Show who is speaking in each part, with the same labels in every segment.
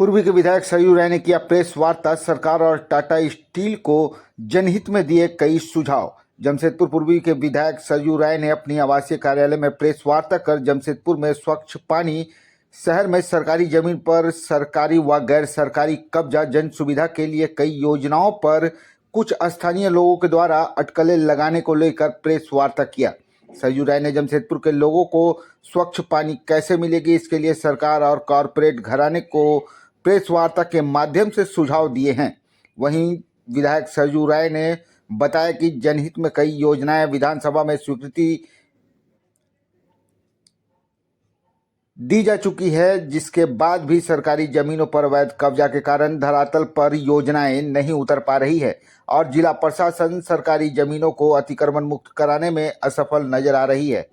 Speaker 1: पूर्वी के विधायक सरयू राय ने किया प्रेस वार्ता। सरकार और टाटा स्टील को जनहित में दिए कई सुझाव। जमशेदपुर पूर्वी के विधायक सरयू राय ने अपनी आवासीय कार्यालय में प्रेस वार्ता कर जमशेदपुर में स्वच्छ पानी, शहर में सरकारी जमीन पर सरकारी व गैर सरकारी कब्जा, जन सुविधा के लिए कई योजनाओं पर कुछ स्थानीय लोगों के द्वारा अटकलें लगाने को लेकर प्रेस वार्ता किया। सरयू राय ने जमशेदपुर के लोगों को स्वच्छ पानी कैसे मिलेगी, इसके लिए सरकार और कॉरपोरेट घराने को प्रेस वार्ता के माध्यम से सुझाव दिए हैं। वहीं विधायक सरयू राय ने बताया कि जनहित में कई योजनाएं विधानसभा में स्वीकृति दी जा चुकी है, जिसके बाद भी सरकारी जमीनों पर अवैध कब्जा के कारण धरातल पर योजनाएं नहीं उतर पा रही है और जिला प्रशासन सरकारी जमीनों को अतिक्रमण मुक्त कराने में असफल नजर आ रही है।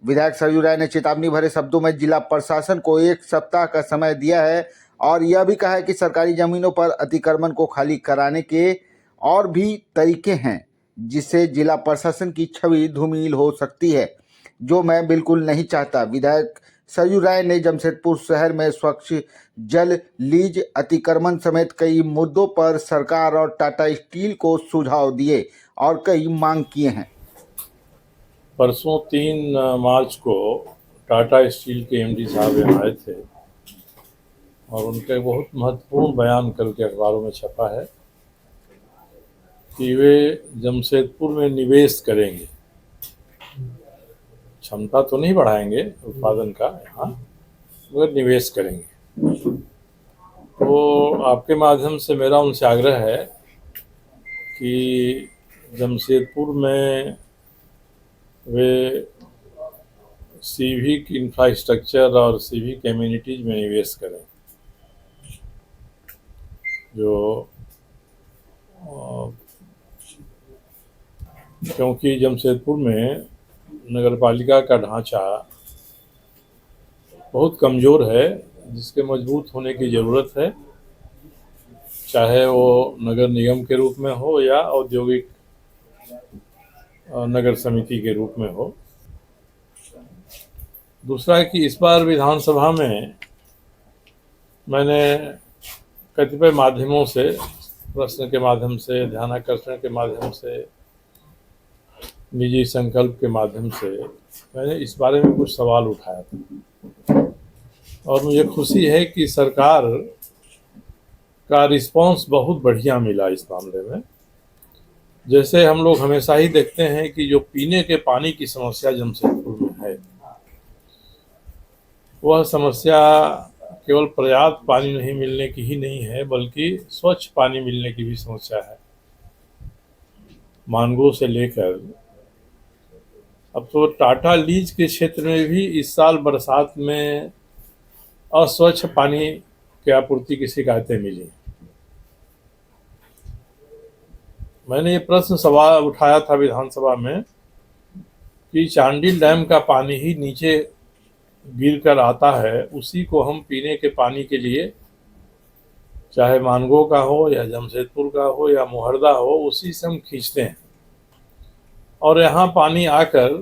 Speaker 1: विधायक सरयू राय ने चेतावनी भरे शब्दों में जिला प्रशासन को 1 सप्ताह का समय दिया है और यह भी कहा है कि सरकारी जमीनों पर अतिक्रमण को खाली कराने के और भी तरीके हैं, जिससे जिला प्रशासन की छवि धूमिल हो सकती है, जो मैं बिल्कुल नहीं चाहता। विधायक सरयू राय ने जमशेदपुर शहर में स्वच्छ जल, लीज, अतिक्रमण समेत कई मुद्दों पर सरकार और टाटा स्टील को सुझाव दिए और कई मांग किए हैं।
Speaker 2: परसों 3 मार्च को टाटा स्टील के एमडी साहब यहाँ आए थे और उनका बहुत महत्वपूर्ण बयान कल के अखबारों में छपा है कि वे जमशेदपुर में निवेश करेंगे। क्षमता तो नहीं बढ़ाएंगे उत्पादन का यहाँ, मगर निवेश करेंगे। तो आपके माध्यम से मेरा उनसे आग्रह है कि जमशेदपुर में वे सिविक इंफ्रास्ट्रक्चर और सिविक कम्युनिटीज में निवेश करें, जो क्योंकि जमशेदपुर में नगरपालिका का ढांचा बहुत कमज़ोर है, जिसके मजबूत होने की ज़रूरत है, चाहे वो नगर निगम के रूप में हो या औद्योगिक नगर समिति के रूप में हो। दूसरा है कि इस बार विधानसभा में मैंने कतिपय माध्यमों से, प्रश्न के माध्यम से, ध्यानाकर्षण के माध्यम से, निजी संकल्प के माध्यम से मैंने इस बारे में कुछ सवाल उठाया था और मुझे खुशी है कि सरकार का रिस्पांस बहुत बढ़िया मिला इस मामले में। जैसे हम लोग हमेशा ही देखते हैं कि जो पीने के पानी की समस्या जमशेदपुर में है, वह समस्या केवल पर्याप्त पानी नहीं मिलने की ही नहीं है, बल्कि स्वच्छ पानी मिलने की भी समस्या है। मानगो से लेकर अब तो टाटा लीज के क्षेत्र में भी इस साल बरसात में अस्वच्छ पानी की आपूर्ति की शिकायतें मिली। मैंने ये प्रश्न सवाल उठाया था विधानसभा में कि चांडिल डैम का पानी ही नीचे गिर कर आता है, उसी को हम पीने के पानी के लिए, चाहे मानगो का हो या जमशेदपुर का हो या मोहर्दा हो, उसी से हम खींचते हैं और यहाँ पानी आकर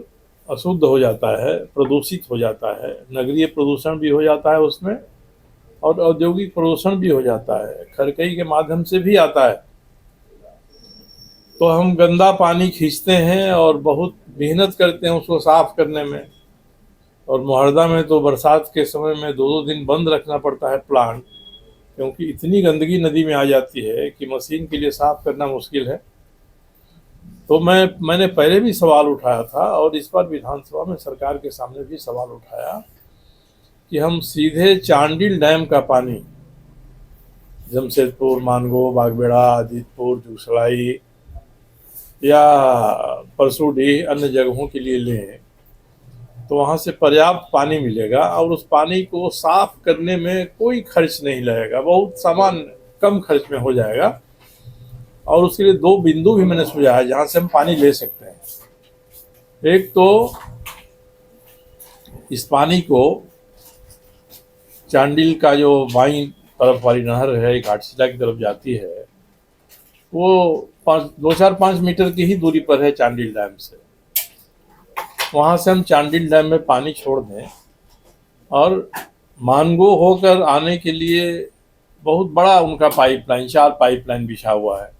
Speaker 2: अशुद्ध हो जाता है, प्रदूषित हो जाता है, नगरीय प्रदूषण भी हो जाता है उसमें और औद्योगिक प्रदूषण भी हो जाता है, खरकई के माध्यम से भी आता है। तो हम गंदा पानी खींचते हैं और बहुत मेहनत करते हैं उसको साफ करने में। और मोहर्दा में तो बरसात के समय में 2-2 दिन बंद रखना पड़ता है प्लांट, क्योंकि इतनी गंदगी नदी में आ जाती है कि मशीन के लिए साफ करना मुश्किल है। तो मैंने पहले भी सवाल उठाया था और इस बार विधानसभा में सरकार के सामने भी सवाल उठाया कि हम सीधे चांडिल डैम का पानी जमशेदपुर, मानगो, बागबेड़ा, आदितपुर, जुगसलाई या परसूडीह अन्य जगहों के लिए लें तो वहाँ से पर्याप्त पानी मिलेगा और उस पानी को साफ करने में कोई खर्च नहीं लगेगा, बहुत सामान्य कम खर्च में हो जाएगा। और उसके लिए 2 बिंदु भी मैंने सुझाया जहाँ से हम पानी ले सकते हैं। एक तो इस पानी को चांडिल का जो बाईं तरफ वाली नहर है, घाटशिला की तरफ जाती है, वो 2-4-5 मीटर की ही दूरी पर है चांडिल डैम से। वहाँ से हम चांडिल डैम में पानी छोड़ दें और मानगो होकर आने के लिए बहुत बड़ा उनका पाइपलाइन, 4 पाइपलाइन बिछा हुआ है,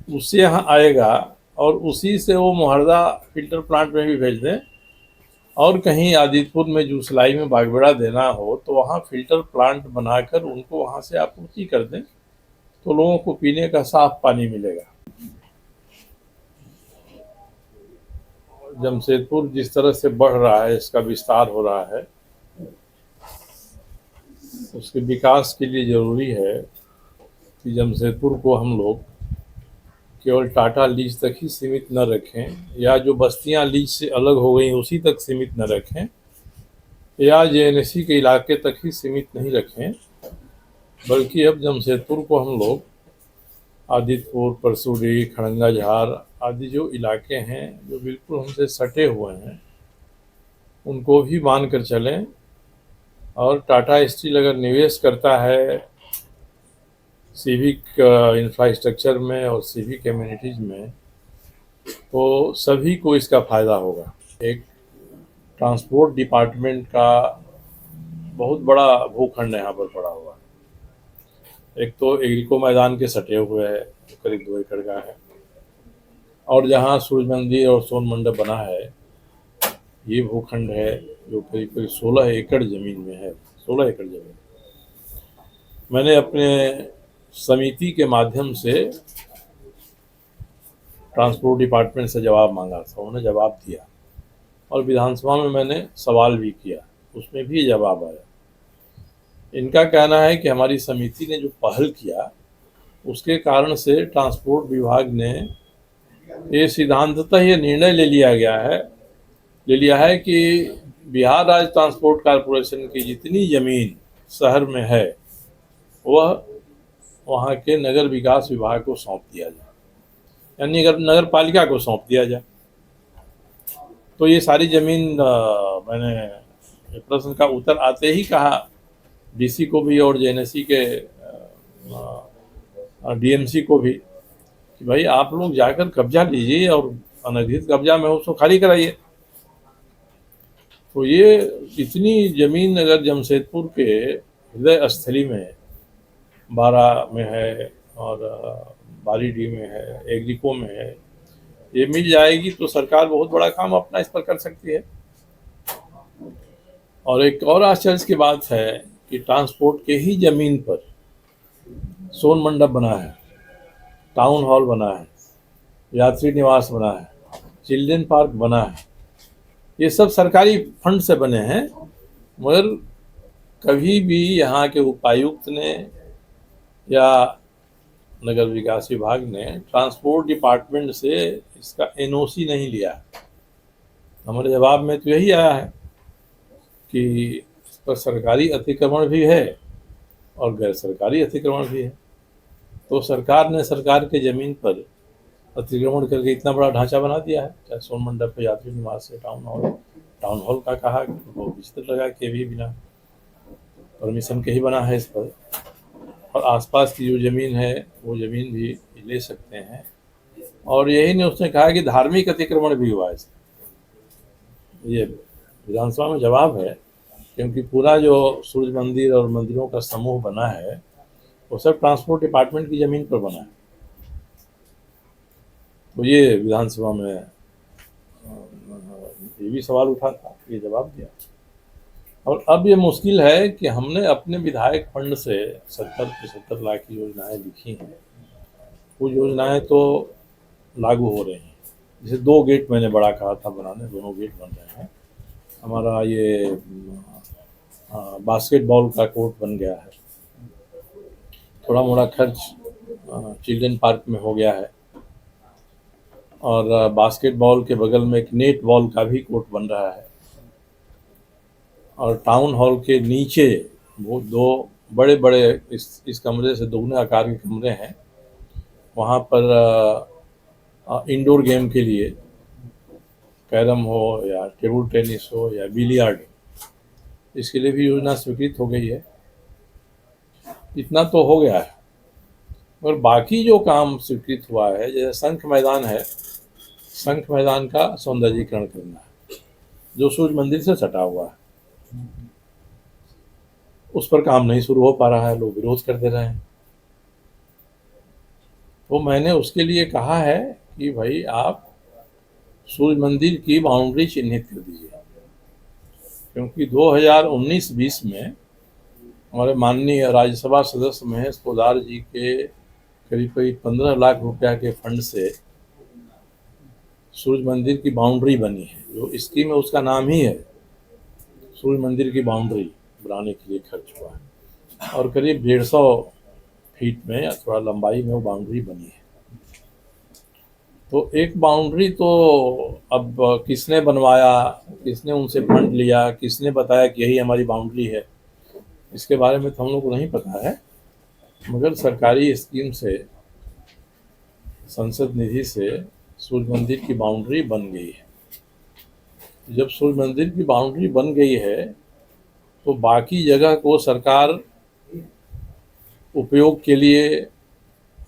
Speaker 2: उससे यहाँ आएगा और उसी से वो मोहर्दा फिल्टर प्लांट में भी भेज दें, और कहीं आदितपुर में जूसलाई में बागबेड़ा देना हो तो वहाँ फिल्टर प्लांट बनाकर उनको वहाँ से आपूर्ति कर दें, तो लोगों को पीने का साफ पानी मिलेगा। जमशेदपुर जिस तरह से बढ़ रहा है, इसका विस्तार हो रहा है, उसके विकास के लिए ज़रूरी है कि जमशेदपुर को हम लोग केवल टाटा लीज तक ही सीमित न रखें, या जो बस्तियां लीज से अलग हो गई उसी तक सीमित न रखें, या जेएनएससी के इलाके तक ही सीमित नहीं रखें, बल्कि अब जमशेदपुर को हम लोग आदितपुर, परसूडी, खड़ंगा झार आदि जो इलाके हैं जो बिल्कुल हमसे सटे हुए हैं, उनको भी मान कर चलें। और टाटा स्टील अगर निवेश करता है सिविक इंफ्रास्ट्रक्चर में और सिविक कम्युनिटीज़ में, तो सभी को इसका फ़ायदा होगा। एक ट्रांसपोर्ट डिपार्टमेंट का बहुत बड़ा भूखंड यहाँ पर पड़ा हुआ है। एक तो एग्रीको मैदान के सटे हुए है, करीब 2 एकड़ का है, और जहाँ सूर्य मंदिर और सोन मंडप बना है, ये भूखंड है जो करीब करीब 16 एकड़ ज़मीन में है। 16 एकड़ ज़मीन मैंने अपने समिति के माध्यम से ट्रांसपोर्ट डिपार्टमेंट से जवाब मांगा था, उन्होंने जवाब दिया, और विधानसभा में मैंने सवाल भी किया, उसमें भी जवाब आया। इनका कहना है कि हमारी समिति ने जो पहल किया उसके कारण से ट्रांसपोर्ट विभाग ने ये सिद्धांततः ये निर्णय ले लिया है कि बिहार राज्य ट्रांसपोर्ट कॉरपोरेशन की जितनी ज़मीन शहर में है वह वहाँ के नगर विकास विभाग को सौंप दिया जाए, यानी नगर पालिका को सौंप दिया जाए। तो ये सारी ज़मीन मैंने प्रश्न का उत्तर आते ही कहा डीसी को भी और जेएनएससी के डीएमसी को भी कि भाई आप लोग जाकर कब्जा लीजिए और अनधिकृत कब्जा में उसको खाली कराइए। तो ये इतनी ज़मीन अगर जमशेदपुर के हृदय स्थली में, बारा में है और बारीडीह में है, एग्रीको में है, ये मिल जाएगी तो सरकार बहुत बड़ा काम अपना इस पर कर सकती है। और एक और आश्चर्य की बात है कि ट्रांसपोर्ट के ही ज़मीन पर सोन मंडप बना है, टाउन हॉल बना है, यात्री निवास बना है, चिल्ड्रन पार्क बना है। ये सब सरकारी फंड से बने हैं, मगर कभी भी यहाँ के उपायुक्त ने या नगर विकास विभाग ने ट्रांसपोर्ट डिपार्टमेंट से इसका एनओसी नहीं लिया। हमारे जवाब में तो यही आया है कि इस पर सरकारी अतिक्रमण भी है और गैर सरकारी अतिक्रमण भी है। तो सरकार ने सरकार के ज़मीन पर अतिक्रमण करके इतना बड़ा ढांचा बना दिया है, चाहे सोन मंडप पे, यात्री निवास से, टाउन हॉल का कहा वो विचित्र लगा कि भी बिना परमिशन के ही बना है इस पर। और आसपास की जो ज़मीन है वो ज़मीन भी ले सकते हैं। और यही ने उसने कहा कि धार्मिक अतिक्रमण भी हुआ है। ये विधानसभा में जवाब है, क्योंकि पूरा जो सूर्य मंदिर और मंदिरों का समूह बना है वो सब ट्रांसपोर्ट डिपार्टमेंट की ज़मीन पर बना है। तो ये विधानसभा में ये भी सवाल उठा था, ये जवाब दिया। और अब ये मुश्किल है कि हमने अपने विधायक फंड से 70-75 लाख की योजनाएं लिखी हैं, वो योजनाएं तो लागू हो रही हैं। जैसे 2 गेट मैंने बड़ा कहा था बनाने, दोनों गेट बन रहे हैं। हमारा ये बास्केटबॉल का कोर्ट बन गया है, थोड़ा मोड़ा खर्च चिल्ड्रन पार्क में हो गया है, और बास्केटबॉल के बगल में एक नेट बॉल का भी कोर्ट बन रहा है। और टाउन हॉल के नीचे वो 2 बड़े बड़े इस कमरे से दोगुने आकार के कमरे हैं, वहाँ पर इंडोर गेम के लिए कैरम हो या टेबल टेनिस हो या बिलियार्ड, इसके लिए भी योजना स्वीकृत हो गई है। इतना तो हो गया है, और बाकी जो काम स्वीकृत हुआ है, जैसे शंख मैदान है, शंख मैदान का सौंदर्यीकरण करना है जो सूर्य मंदिर से सटा हुआ है, उस पर काम नहीं शुरू हो पा रहा है, लोग विरोध कर दे रहे हैं। तो मैंने उसके लिए कहा है कि भाई आप सूर्य मंदिर की बाउंड्री चिन्हित कर दीजिए, क्योंकि 2019-20 में हमारे माननीय राज्यसभा सदस्य महेश पोद्दार जी के करीब करीब 15 लाख रुपया के फंड से सूर्य मंदिर की बाउंड्री बनी है। जो स्कीम है उसका नाम ही है सूर्य मंदिर की बाउंड्री बनाने के लिए खर्च हुआ है, और करीब 150 फीट में या थोड़ा लंबाई में वो बाउंड्री बनी है। तो एक बाउंड्री तो अब किसने बनवाया, किसने उनसे फंड लिया, किसने बताया कि यही हमारी बाउंड्री है, इसके बारे में तो हम लोग को नहीं पता है। मगर सरकारी स्कीम से, संसद निधि से सूर्य मंदिर की बाउंड्री बन गई है। जब सूर्य मंदिर की बाउंड्री बन गई है तो बाकी जगह को सरकार उपयोग के लिए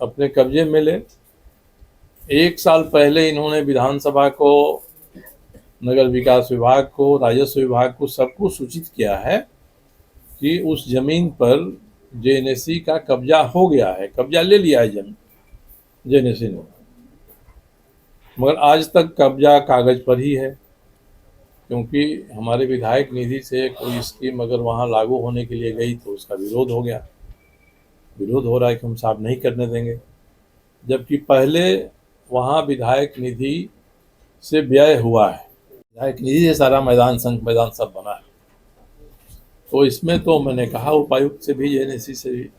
Speaker 2: अपने कब्जे में ले। 1 साल पहले इन्होंने विधानसभा को, नगर विकास विभाग को, राजस्व विभाग को, सबको सूचित किया है कि उस जमीन पर जेएनएससी का कब्जा हो गया है, कब्जा ले लिया है जमीन जेएनएससी ने। मगर आज तक कब्जा कागज पर ही है, क्योंकि हमारे विधायक निधि से कोई स्कीम अगर वहाँ लागू होने के लिए गई तो उसका विरोध हो गया। विरोध हो रहा है कि हम साफ नहीं करने देंगे, जबकि पहले वहाँ विधायक निधि से व्यय हुआ है, विधायक निधि से सारा मैदान सब बना है। तो इसमें तो मैंने कहा उपायुक्त से भी, जेएनएससी से भी,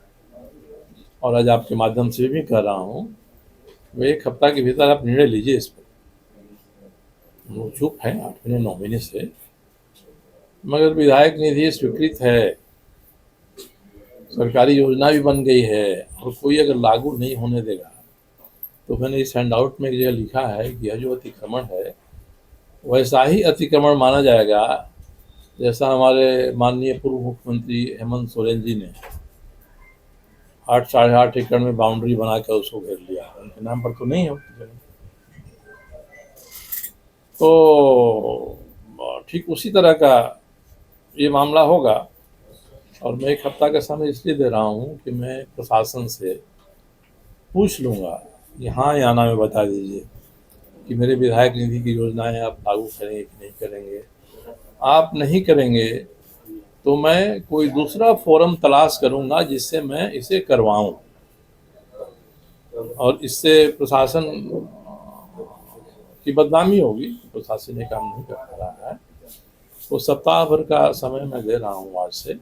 Speaker 2: और आज आपके माध्यम से भी कह रहा हूँ, वो 1 हफ्ता के भीतर आप निर्णय लीजिए इस पर। वो चुप है 8 महीने 9 महीने से, मगर विधायक निधि स्वीकृत है, सरकारी योजना भी बन गई है, और कोई अगर लागू नहीं होने देगा तो मैंने इस हैंडआउट में एक जगह लिखा है कि यह जो अतिक्रमण है वैसा ही अतिक्रमण माना जाएगा जैसा हमारे माननीय पूर्व मुख्यमंत्री हेमंत सोरेन जी ने 8 साढ़े 8 एकड़ में बाउंड्री बनाकर उसको घेर लिया। उनके नाम पर तो नहीं है जमीन। तो ठीक उसी तरह का ये मामला होगा, और मैं 1 हफ्ता का समय इसलिए दे रहा हूँ कि मैं प्रशासन से पूछ लूँगा कि हाँ या ना में बता दीजिए कि मेरे विधायक निधि की योजनाएं आप लागू करेंगे कि नहीं करेंगे। आप नहीं करेंगे तो मैं कोई दूसरा फोरम तलाश करूँगा जिससे मैं इसे करवाऊँ, और इससे प्रशासन की बदनामी होगी। प्रशासन ये काम नहीं कर पा रहा है। तो सप्ताह भर का समय मैं दे रहा हूँ आज से।